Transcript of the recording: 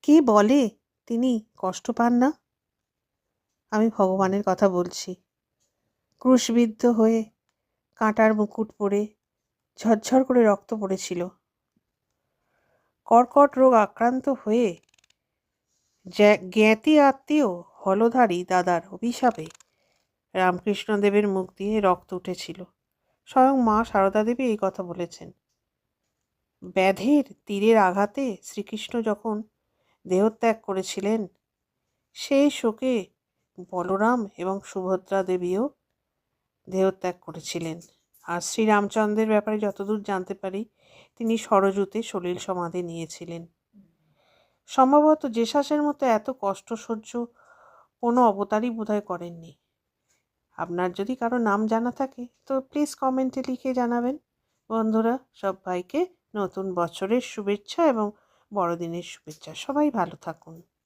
কে বলে তিনি কষ্ট পান না? আমি ভগবানের কথা বলছি। ক্রুশবিদ্ধ হয়ে কাঁটার মুকুট পরে ঝরঝর করে রক্ত পড়েছিল। কর্কট রোগ আক্রান্ত হয়ে জ্ঞাতি আত্মীয় হলধারী দাদার অভিশাপে রামকৃষ্ণদেবের মুখ দিয়ে রক্ত উঠেছিল। স্বয়ং মা সারদা দেবী এই কথা বলেছেন। ব্যাধের তীরের আঘাতে শ্রীকৃষ্ণ যখন দেহত্যাগ করেছিলেন, সেই শোকে বলরাম এবং সুভদ্রা দেবীও দেহত্যাগ করেছিলেন। আর শ্রীরামচন্দ্রের ব্যাপারে যতদূর জানতে পারি, তিনি সরজুতে সলিল সমাধি নিয়েছিলেন। সম্ভবত জেসাসের মতো এত কষ্ট সহ্য কোনো অবতারই বোধহয় করেননি। আপনার যদি কারো নাম জানা থাকে তো প্লিজ কমেন্টে লিখে জানাবেন। বন্ধুরা, সবাইকে নতুন বছরের শুভেচ্ছা এবং বড়দিনের শুভেচ্ছা। সবাই ভালো থাকুন।